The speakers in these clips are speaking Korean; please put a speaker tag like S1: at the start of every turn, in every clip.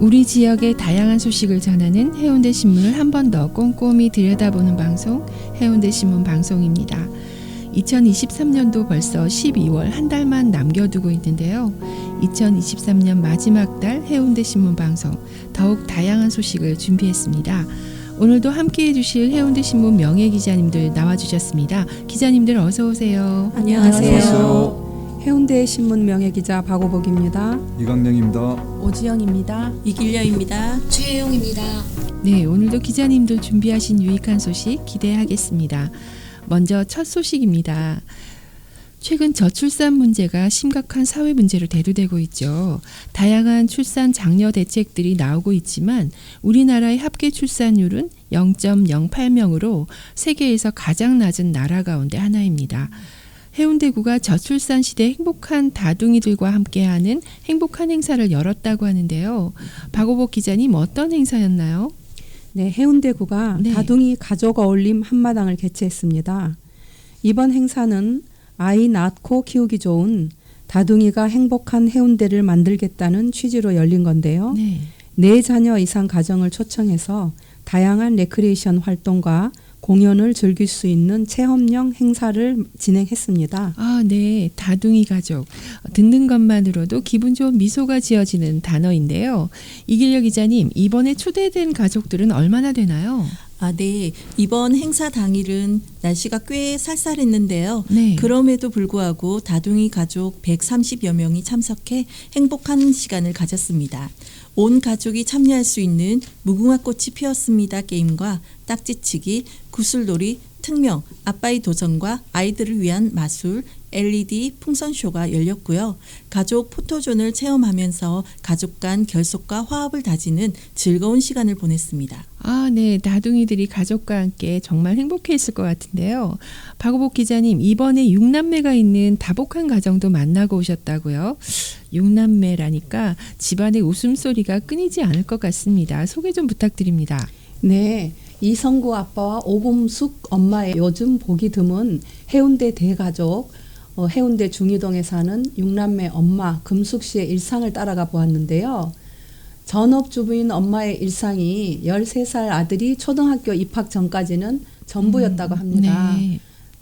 S1: 우리 지역의 다양한 소식을 전하는 해운대 신문을 한 번 더 꼼꼼히 들여다보는 방송, 해운대 신문 방송입니다. 2023년도 벌써 12월 한 달만 남겨두고 있는데요. 2023년 마지막 달 해운대 신문 방송, 더욱 다양한 소식을 준비했습니다. 오늘도 함께해 주실 해운대 신문 명예 기자님들 나와주셨습니다. 기자님들 어서 오세요.
S2: 안녕하세요. 해운대 신문 명예 기자 박오복입니다.
S3: 이강령입니다.
S4: 오지영입니다.
S5: 이길려입니다.
S6: 최혜영입니다.
S1: 네, 오늘도 기자님들 준비하신 유익한 소식 기대하겠습니다. 먼저 첫 소식입니다. 최근 저출산 문제가 심각한 사회 문제로 대두되고 있죠. 다양한 출산 장려 대책들이 나오고 있지만 우리나라의 합계 출산율은 0.08명으로 세계에서 가장 낮은 나라 가운데 하나입니다. 해운대구가 저출산 시대 행복한 다둥이들과 함께하는 행복한 행사를 열었다고 하는데요. 박오복 기자님, 어떤 행사였나요?
S2: 네, 해운대구가 다둥이 가족 어울림 한마당을 개최했습니다. 이번 행사는 아이 낳고 키우기 좋은 다둥이가 행복한 해운대를 만들겠다는 취지로 열린 건데요. 네 자녀 이상 가정을 초청해서 다양한 레크리에이션 활동과 공연을 즐길 수 있는 체험형 행사를 진행했습니다.
S1: 아, 네. 다둥이 가족. 듣는 것만으로도 기분 좋은 미소가 지어지는 단어인데요. 이길려 기자님, 이번에 초대된 가족들은 얼마나 되나요?
S5: 네. 이번 행사 당일은 날씨가 꽤 쌀쌀했는데요. 그럼에도 불구하고 다둥이 가족 130여 명이 참석해 행복한 시간을 가졌습니다. 온 가족이 참여할 수 있는 무궁화 꽃이 피었습니다 게임과 딱지치기, 구슬놀이, 특명, 아빠의 도전과 아이들을 위한 마술, LED 풍선쇼가 열렸고요. 가족 포토존을 체험하면서 가족 간 결속과 화합을 다지는 즐거운 시간을 보냈습니다.
S1: 아, 네. 다둥이들이 가족과 함께 정말 행복했을 것 같은데요. 박오복 기자님, 이번에 6남매가 있는 다복한 가정도 만나고 오셨다고요? 6남매라니까 집안의 웃음소리가 끊이지 않을 것 같습니다. 소개 좀 부탁드립니다.
S2: 네. 이성구 아빠와 오금숙 엄마의 요즘 보기 드문 해운대 대가족, 해운대 중이동에 사는 6남매 엄마 금숙 씨의 일상을 따라가 보았는데요. 전업주부인 엄마의 일상이 13살 아들이 초등학교 입학 전까지는 전부였다고 합니다.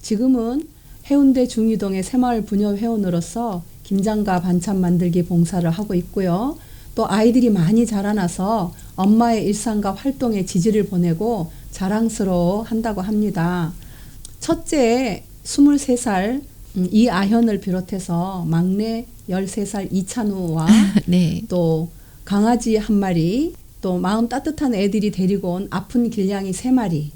S2: 지금은 해운대 중이동의 새마을 부녀 회원으로서 김장과 반찬 만들기 봉사를 하고 있고요. 또 아이들이 많이 자라나서 엄마의 일상과 활동에 지지를 보내고 자랑스러워 한다고 합니다. 첫째 23살 이아현을 비롯해서 막내 13살 이찬우와 또 강아지 한 마리, 또 마음 따뜻한 애들이 데리고 온 아픈 길냥이 3마리.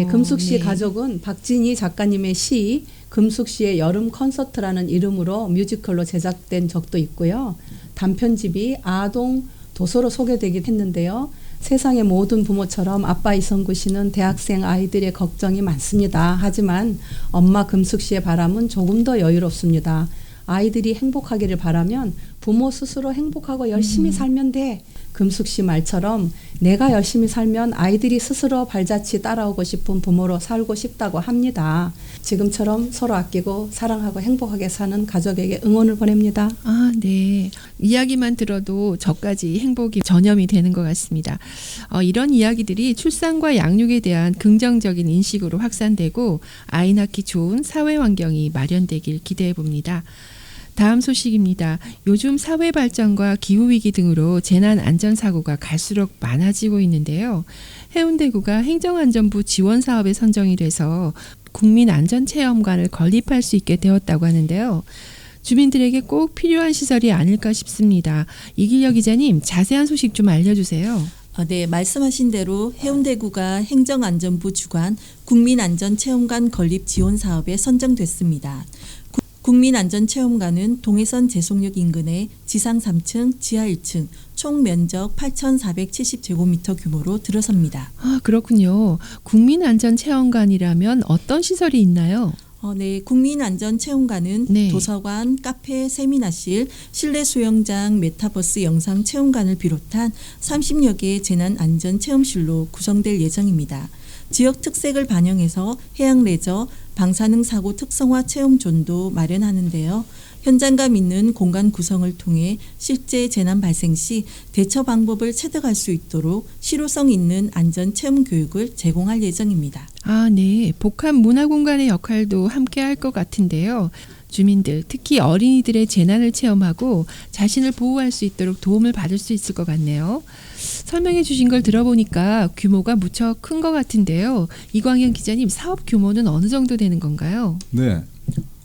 S2: 금숙 씨 가족은 박진희 작가님의 시 금숙 씨의 여름 콘서트라는 이름으로 뮤지컬로 제작된 적도 있고요. 단편집이 아동 도서로 소개되긴 했는데요. 세상의 모든 부모처럼 아빠 이성구 씨는 대학생 아이들의 걱정이 많습니다. 하지만 엄마 금숙 씨의 바람은 조금 더 여유롭습니다. 아이들이 행복하기를 바라면 부모 스스로 행복하고 열심히 살면 돼. 금숙 씨 말처럼 내가 열심히 살면 아이들이 스스로 발자취 따라오고 싶은 부모로 살고 싶다고 합니다. 지금처럼 서로 아끼고 사랑하고 행복하게 사는 가족에게 응원을 보냅니다.
S1: 아, 네. 이야기만 들어도 저까지 행복이 전염이 되는 것 같습니다. 이런 이야기들이 출산과 양육에 대한 긍정적인 인식으로 확산되고 아이 낳기 좋은 사회 환경이 마련되길 기대해 봅니다. 다음 소식입니다. 요즘 사회 발전과 기후위기 등으로 재난안전사고가 갈수록 많아지고 있는데요. 해운대구가 행정안전부 지원 사업에 선정이 돼서 국민안전체험관을 건립할 수 있게 되었다고 하는데요. 주민들에게 꼭 필요한 시설이 아닐까 싶습니다. 이길려 기자님, 자세한 소식 좀 알려주세요.
S5: 네, 말씀하신 대로 해운대구가 행정안전부 주관 국민안전체험관 건립 지원 사업에 선정됐습니다. 국민안전체험관은 동해선 제송역 인근에 지상 3층, 지하 1층, 총 면적 8,470제곱미터 규모로 들어섭니다.
S1: 아, 그렇군요. 국민안전체험관이라면 어떤 시설이 있나요?
S5: 네, 국민안전체험관은 도서관, 카페, 세미나실, 실내 수영장, 메타버스 영상 체험관을 비롯한 30여 개의 재난안전체험실로 구성될 예정입니다. 지역 특색을 반영해서 해양 레저, 방사능 사고 특성화 체험존도 마련하는데요. 현장감 있는 공간 구성을 통해 실제 재난 발생 시 대처 방법을 체득할 수 있도록 실효성 있는 안전 체험 교육을 제공할 예정입니다.
S1: 아, 네. 복합 문화 공간의 역할도 함께 할 것 같은데요. 주민들, 특히 어린이들의 재난을 체험하고 자신을 보호할 수 있도록 도움을 받을 수 있을 것 같네요. 설명해 주신 걸 들어보니까 규모가 무척 큰 것 같은데요. 이광현 기자님, 사업 규모는 어느 정도 되는 건가요?
S3: 네.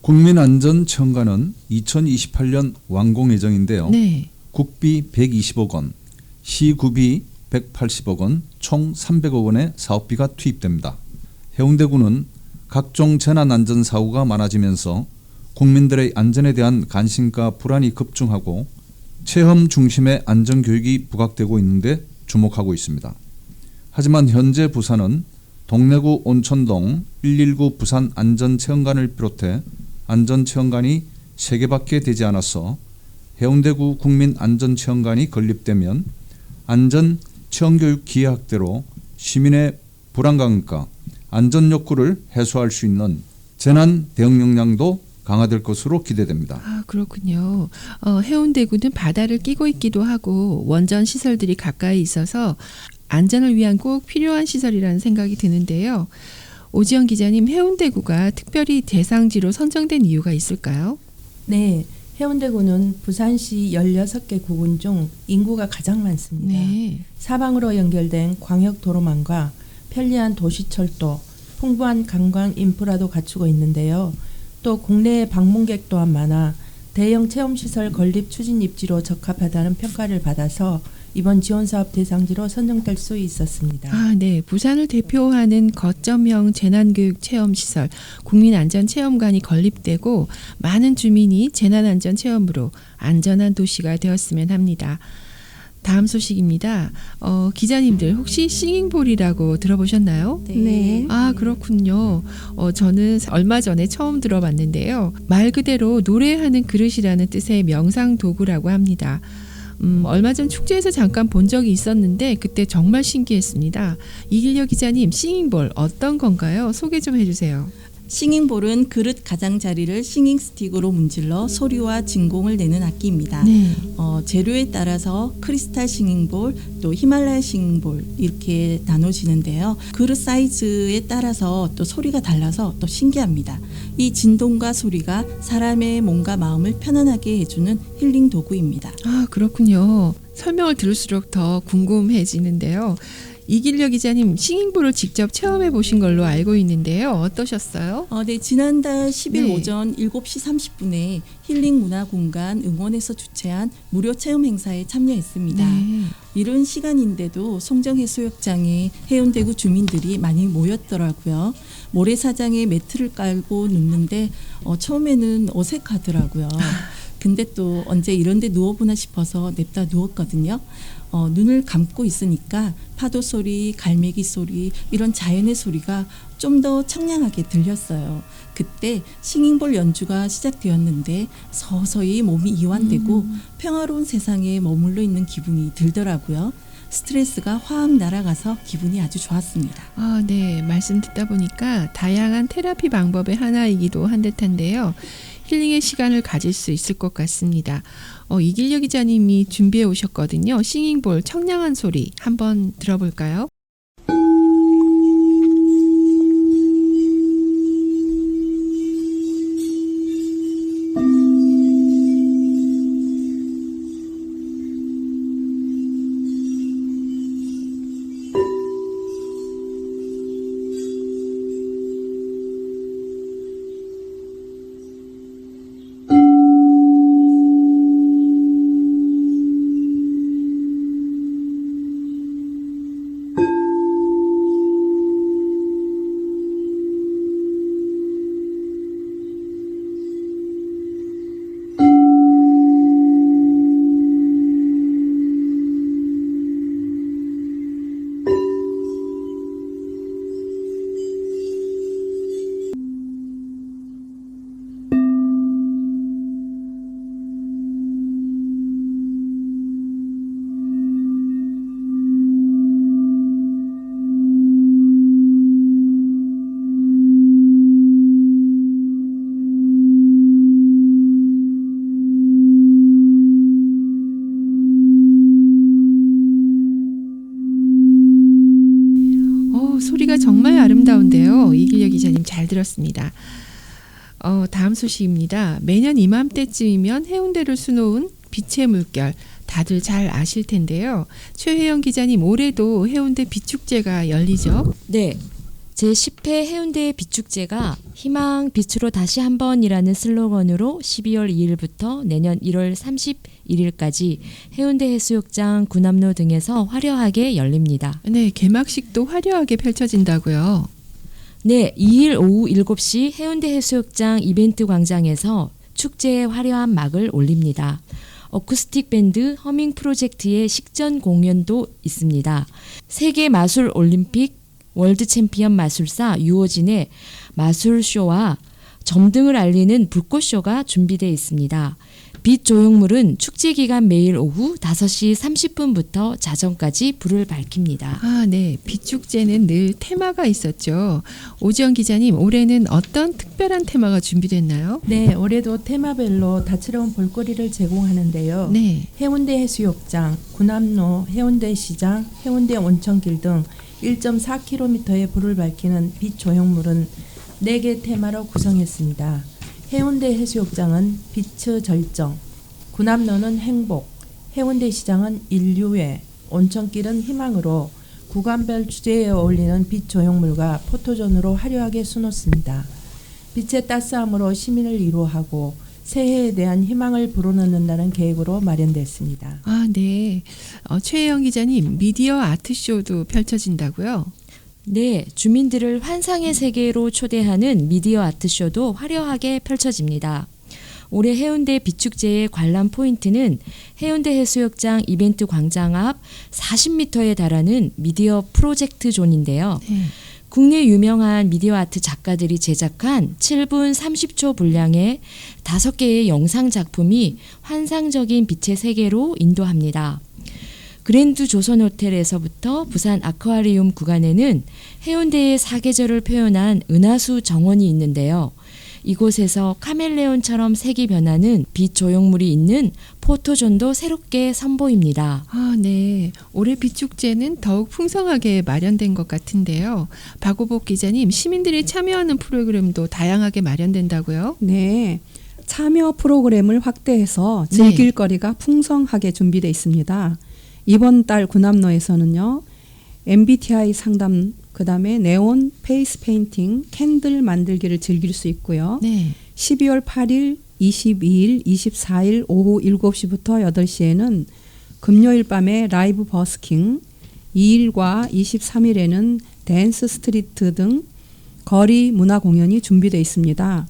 S3: 국민안전체험관은 2028년 완공 예정인데요.
S1: 네.
S3: 국비 120억 원, 시구비 180억 원, 총 300억 원의 사업비가 투입됩니다. 해운대구는 각종 재난안전사고가 많아지면서 국민들의 안전에 대한 관심과 불안이 급증하고 체험 중심의 안전교육이 부각되고 있는데 주목하고 있습니다. 하지만 현재 부산은 동래구 온천동 119 부산 안전체험관을 비롯해 안전체험관이 3개밖에 되지 않아서 해운대구 국민안전체험관이 건립되면 안전체험교육 기획학대로 시민의 불안감과 안전욕구를 해소할 수 있는 재난 대응 역량도 강화될 것으로 기대됩니다.
S1: 아, 그렇군요. 해운대구는 바다를 끼고 있기도 하고 원전 시설들이 가까이 있어서 안전을 위한 꼭 필요한 시설이라는 생각이 드는데요. 오지영 기자님, 해운대구가 특별히 대상지로 선정된 이유가 있을까요?
S4: 네, 해운대구는 부산시 16개 구군 중 인구가 가장 많습니다.
S1: 네.
S4: 사방으로 연결된 광역도로망과 편리한 도시철도, 풍부한 관광 인프라도 갖추고 있는데요. 또 국내에 방문객 또한 많아 대형 체험시설 건립 추진 입지로 적합하다는 평가를 받아서 이번 지원사업 대상지로 선정될 수 있었습니다.
S1: 아, 네. 부산을 대표하는 거점형 재난교육 체험시설 국민안전체험관이 건립되고 많은 주민이 재난안전 체험으로 안전한 도시가 되었으면 합니다. 다음 소식입니다. 기자님들 혹시 싱잉볼이라고 들어보셨나요?
S2: 네.
S1: 아, 그렇군요. 저는 얼마 전에 처음 들어봤는데요. 말 그대로 노래하는 그릇이라는 뜻의 명상 도구라고 합니다. 얼마 전 축제에서 잠깐 본 적이 있었는데 그때 정말 신기했습니다. 이길려 기자님, 싱잉볼 어떤 건가요? 소개 좀 해주세요.
S5: 싱잉볼은 그릇 가장자리를 싱잉 스틱으로 문질러 소리와 진공을 내는 악기입니다.
S1: 네.
S5: 재료에 따라서 크리스탈 싱잉볼, 또 히말라야 싱잉볼 이렇게 나눠지는데요. 그릇 사이즈에 따라서 또 소리가 달라서 또 신기합니다. 이 진동과 소리가 사람의 몸과 마음을 편안하게 해주는 힐링 도구입니다.
S1: 아, 그렇군요. 설명을 들을수록 더 궁금해지는데요. 이길려 기자님, 싱잉볼을 직접 체험해 보신 걸로 알고 있는데요. 어떠셨어요?
S5: 네, 지난달 10일
S1: 네.
S5: 오전 7시 30분에 힐링 문화공간 응원에서 주최한 무료 체험 행사에 참여했습니다.
S1: 네.
S5: 이른 시간인데도 송정해수욕장에 해운대구 주민들이 많이 모였더라고요. 모래사장에 매트를 깔고 눕는데 처음에는 어색하더라고요. 근데 또 언제 이런 데 누워보나 싶어서 냅다 누웠거든요. 눈을 감고 있으니까 파도 소리, 갈매기 소리 이런 자연의 소리가 좀 더 청량하게 들렸어요. 그때 싱잉볼 연주가 시작되었는데 서서히 몸이 이완되고 평화로운 세상에 머물러 있는 기분이 들더라고요. 스트레스가 확 날아가서 기분이 아주 좋았습니다.
S1: 아, 네. 말씀 듣다 보니까 다양한 테라피 방법의 하나이기도 한 듯한데요. 힐링의 시간을 가질 수 있을 것 같습니다. 이길려 기자님이 준비해 오셨거든요. 싱잉볼 청량한 소리 한번 들어볼까요? 해운대가 정말 아름다운데요. 이기려 기자님 잘 들었습니다. 다음 소식입니다. 매년 이맘때쯤이면 해운대를 수놓은 빛의 물결 다들 잘 아실 텐데요. 최혜영 기자님, 올해도 해운대 빛축제가 열리죠?
S6: 네. 제10회 해운대 빛축제가 희망 빛으로 다시 한번이라는 슬로건으로 12월 2일부터 내년 1월 31일까지 해운대 해수욕장, 군함로 등에서 화려하게 열립니다.
S1: 네, 개막식도 화려하게 펼쳐진다고요.
S6: 네, 2일 오후 7시 해운대 해수욕장 이벤트 광장에서 축제의 화려한 막을 올립니다. 어쿠스틱 밴드 허밍 프로젝트의 식전 공연도 있습니다. 세계 마술 올림픽 월드 챔피언 마술사 유호진의 마술쇼와 점등을 알리는 불꽃쇼가 준비되어 있습니다. 빛 조형물은 축제 기간 매일 오후 5시 30분부터 자정까지 불을 밝힙니다.
S1: 네. 빛축제는 늘 테마가 있었죠. 오지연 기자님, 올해는 어떤 특별한 테마가 준비됐나요?
S4: 네, 올해도 테마별로 다채로운 볼거리를 제공하는데요.
S1: 네.
S4: 해운대 해수욕장, 군함로, 해운대 시장, 해운대 온천길 등 1.4km의 불을 밝히는 빛 조형물은 4개 테마로 구성했습니다. 해운대 해수욕장은 빛의 절정, 군함로는 행복, 해운대 시장은 인류애, 온천길은 희망으로 구간별 주제에 어울리는 빛 조형물과 포토존으로 화려하게 수놓습니다. 빛의 따스함으로 시민을 위로하고 새해에 대한 희망을 불어넣는다는 계획으로 마련됐습니다.
S1: 네. 최혜영 기자님, 미디어 아트쇼도 펼쳐진다고요?
S6: 네, 주민들을 환상의 세계로 초대하는 미디어 아트쇼도 화려하게 펼쳐집니다. 올해 해운대 빛축제의 관람 포인트는 해운대 해수욕장 이벤트 광장 앞 40m에 달하는 미디어 프로젝트 존인데요.
S1: 네.
S6: 국내 유명한 미디어 아트 작가들이 제작한 7분 30초 분량의 5개의 영상 작품이 환상적인 빛의 세계로 인도합니다. 그랜드 조선호텔에서부터 부산 아쿠아리움 구간에는 해운대의 사계절을 표현한 은하수 정원이 있는데요. 이곳에서 카멜레온처럼 색이 변하는 빛 조형물이 있는 포토존도 새롭게 선보입니다.
S1: 네. 올해 빛축제는 더욱 풍성하게 마련된 것 같은데요. 박오복 기자님, 시민들이 참여하는 프로그램도 다양하게 마련된다고요?
S2: 네. 참여 프로그램을 확대해서 즐길 거리가 풍성하게 준비되어 있습니다. 이번 달 군함로에서는요. MBTI 상담, 그다음에 네온 페이스 페인팅, 캔들 만들기를 즐길 수 있고요.
S1: 네.
S2: 12월 8일, 22일, 24일 오후 7시부터 8시에는 금요일 밤에 라이브 버스킹, 2일과 23일에는 댄스 스트리트 등 거리 문화 공연이 준비되어 있습니다.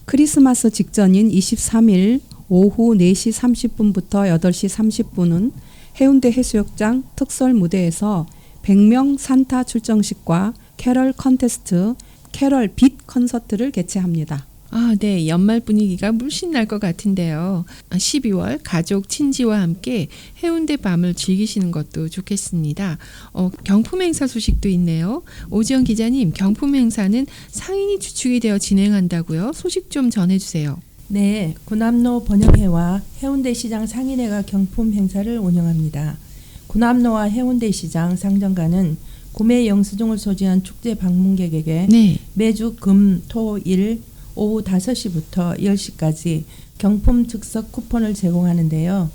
S2: 크리스마스 직전인 23일 오후 4시 30분부터 8시 30분은 해운대 해수욕장 특설 무대에서 100명 산타 출정식과 캐럴 컨테스트, 캐럴 빛 콘서트를 개최합니다.
S1: 네. 연말 분위기가 물씬 날 것 같은데요. 12월 가족 친지와 함께 해운대 밤을 즐기시는 것도 좋겠습니다. 경품 행사 소식도 있네요. 오지연 기자님, 경품 행사는 상인이 주축이 되어 진행한다고요? 소식 좀 전해주세요.
S4: 네, 군함로 번영회와 해운대 시장 상인회가 경품 행사를 운영합니다. 군함로와 해운대 시장 상점가는 구매 영수증을 소지한 축제 방문객에게 매주 금, 토, 일 오후 5시부터 10시까지 경품 즉석 쿠폰을 제공하는데요.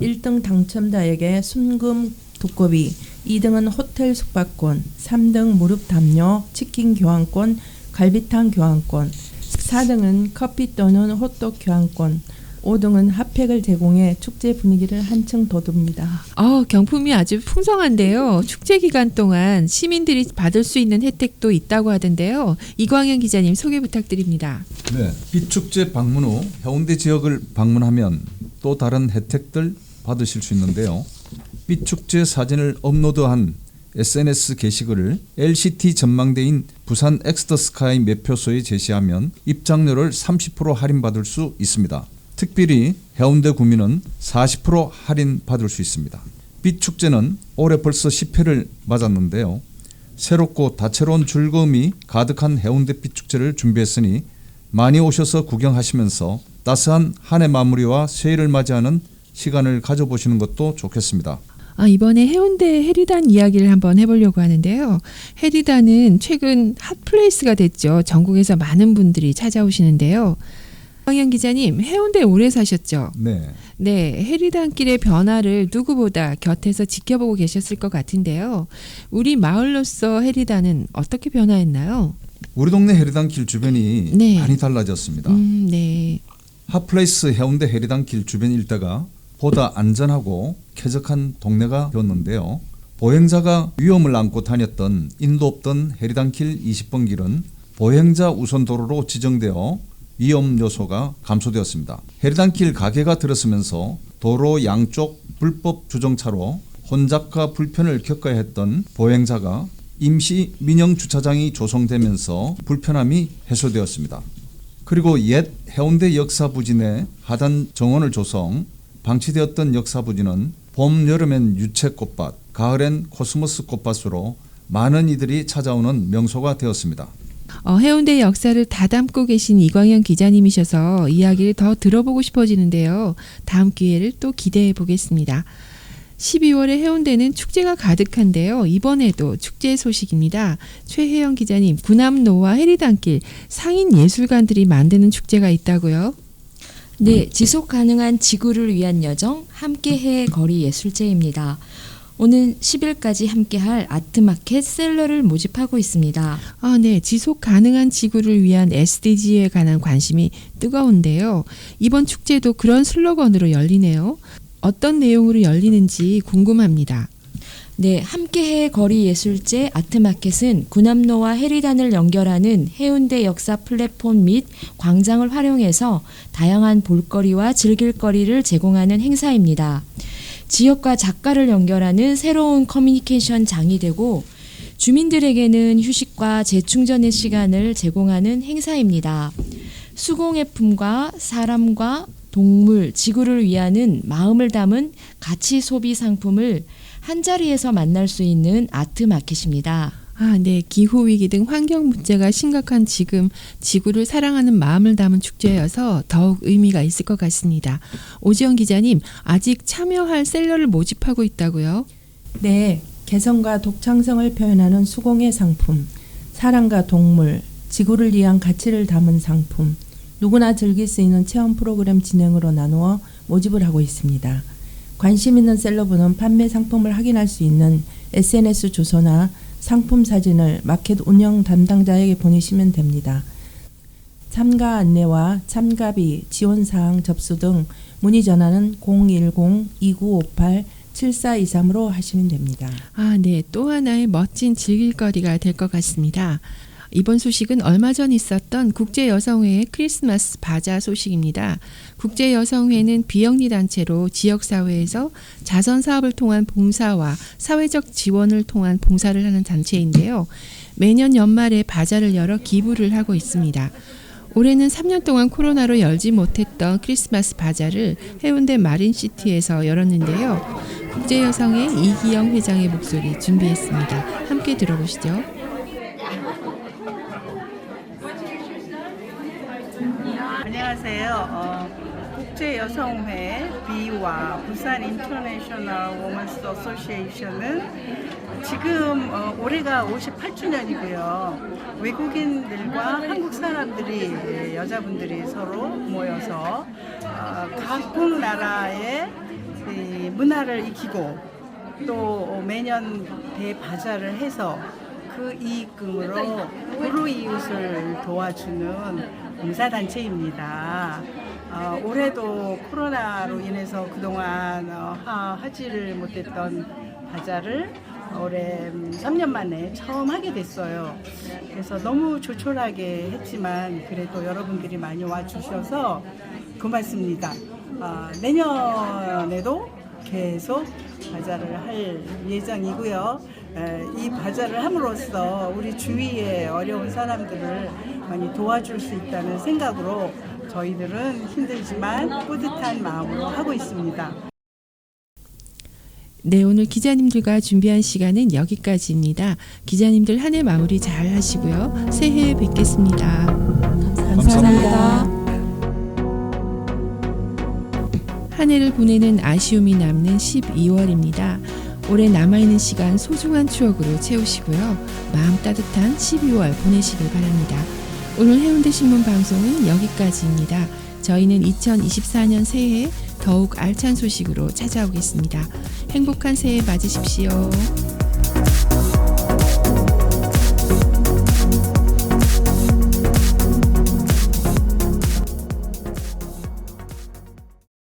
S4: 1등 당첨자에게 순금 두꺼비, 2등은 호텔 숙박권, 3등 무릎 담요, 치킨 교환권, 갈비탕 교환권, 4등은 커피 또는 호떡 교환권, 5등은 핫팩을 제공해 축제 분위기를 한층 돋웁니다.
S1: 경품이 아주 풍성한데요. 축제 기간 동안 시민들이 받을 수 있는 혜택도 있다고 하던데요. 이광현 기자님, 소개 부탁드립니다.
S3: 네, 빛축제 방문 후 해운대 지역을 방문하면 또 다른 혜택들 받으실 수 있는데요. 빛축제 사진을 업로드한 SNS 게시글을 LCT 전망대인 부산 엑스터스카이 매표소에 제시하면 입장료를 30% 할인받을 수 있습니다. 특별히 해운대 구민은 40% 할인받을 수 있습니다. 빛축제는 올해 벌써 10회를 맞았는데요. 새롭고 다채로운 즐거움이 가득한 해운대 빛축제를 준비했으니 많이 오셔서 구경하시면서 따스한 한 해 마무리와 새해를 맞이하는 시간을 가져보시는 것도 좋겠습니다.
S1: 이번에 해운대 해리단 이야기를 한번 해보려고 하는데요. 해리단은 최근 핫플레이스가 됐죠. 전국에서 많은 분들이 찾아오시는데요. 황현 기자님, 해운대 오래 사셨죠?
S3: 네.
S1: 네, 해리단길의 변화를 누구보다 곁에서 지켜보고 계셨을 것 같은데요. 우리 마을로서 해리단은 어떻게 변화했나요?
S3: 우리 동네 해리단길 주변이
S1: 네.
S3: 많이 달라졌습니다.
S1: 네.
S3: 핫플레이스 해운대 해리단길 주변 일대가 보다 안전하고 쾌적한 동네가 되었는데요. 보행자가 위험을 안고 다녔던 인도 없던 해리단길 20번 길은 보행자 우선 도로로 지정되어 위험 요소가 감소되었습니다. 해리단길 가게가 들어서면서 도로 양쪽 불법 주정차로 혼잡과 불편을 겪어야 했던 보행자가 임시 민영 주차장이 조성되면서 불편함이 해소되었습니다. 그리고 옛 해운대 역사부진의 하단 정원을 조성, 방치되었던 역사부진은 봄, 여름엔 유채꽃밭, 가을엔 코스모스 꽃밭으로 많은 이들이 찾아오는 명소가 되었습니다.
S1: 해운대 역사를 다 담고 계신 이광현 기자님이셔서 이야기를 더 들어보고 싶어지는데요. 다음 기회를 또 기대해 보겠습니다. 12월에 해운대는 축제가 가득한데요. 이번에도 축제 소식입니다. 최혜영 기자님, 구남로와 해리단길 상인 예술가들이 만드는 축제가 있다고요?
S6: 네, 지속 가능한 지구를 위한 여정 함께해 거리 예술제입니다. 오는 10일까지 함께할 아트마켓 셀러를 모집하고 있습니다.
S1: 네, 지속 가능한 지구를 위한 SDG에 관한 관심이 뜨거운데요. 이번 축제도 그런 슬로건으로 열리네요. 어떤 내용으로 열리는지 궁금합니다.
S6: 네, 함께해 거리 예술제 아트마켓은 구남로와 해리단을 연결하는 해운대 역사 플랫폼 및 광장을 활용해서 다양한 볼거리와 즐길거리를 제공하는 행사입니다. 지역과 작가를 연결하는 새로운 커뮤니케이션 장이 되고 주민들에게는 휴식과 재충전의 시간을 제공하는 행사입니다. 수공예 품과 사람과 동물, 지구를 위하는 마음을 담은 가치 소비 상품을 한자리에서 만날 수 있는 아트마켓입니다.
S1: 네. 기후위기 등 환경 문제가 심각한 지금 지구를 사랑하는 마음을 담은 축제여서 더욱 의미가 있을 것 같습니다. 오지영 기자님, 아직 참여할 셀러를 모집하고 있다고요?
S4: 네, 개성과 독창성을 표현하는 수공예 상품, 사람과 동물, 지구를 위한 가치를 담은 상품, 누구나 즐길 수 있는 체험 프로그램 진행으로 나누어 모집을 하고 있습니다. 관심 있는 셀러분은 판매 상품을 확인할 수 있는 SNS 주소나 상품 사진을 마켓 운영 담당자에게 보내시면 됩니다. 참가 안내와 참가비, 지원사항 접수 등 문의 전화는 010-2958-7423으로 하시면 됩니다.
S1: 네. 또 하나의 멋진 즐길거리가 될 것 같습니다. 이번 소식은 얼마 전 있었던 국제여성회의 크리스마스 바자 소식입니다. 국제여성회는 비영리 단체로 지역사회에서 자선사업을 통한 봉사와 사회적 지원을 통한 봉사를 하는 단체인데요. 매년 연말에 바자를 열어 기부를 하고 있습니다. 올해는 3년 동안 코로나로 열지 못했던 크리스마스 바자를 해운대 마린시티에서 열었는데요. 국제여성회 이기영 회장의 목소리 준비했습니다. 함께 들어보시죠.
S7: 안녕하세요. 국제여성회 B와 부산 인터내셔널 워먼스 어소시에이션은 지금 올해가 58주년이고요. 외국인들과 한국 사람들이 여자분들이 서로 모여서 각국 나라의 문화를 익히고 또 매년 대바자를 해서 그 이익금으로 불우이웃을 도와주는 봉사단체입니다. 올해도 코로나로 인해서 그동안 하지를 못했던 바자를 올해 3년 만에 처음 하게 됐어요. 그래서 너무 조촐하게 했지만 그래도 여러분들이 많이 와주셔서 고맙습니다. 내년에도 계속 바자를 할 예정이고요. 이 바자를 함으로써 우리 주위의 어려운 사람들을 많이 도와줄 수 있다는 생각으로 저희들은 힘들지만 뿌듯한 마음으로 하고 있습니다.
S1: 네, 오늘 기자님들과 준비한 시간은 여기까지입니다. 기자님들 한 해 마무리 잘 하시고요. 새해에 뵙겠습니다.
S3: 감사합니다.
S1: 한 해를 보내는 아쉬움이 남는 12월입니다. 올해 남아있는 시간 소중한 추억으로 채우시고요. 마음 따뜻한 12월 보내시길 바랍니다. 오늘 해운대 신문 방송은 여기까지입니다. 저희는 2024년 새해 더욱 알찬 소식으로 찾아오겠습니다. 행복한 새해 맞으십시오.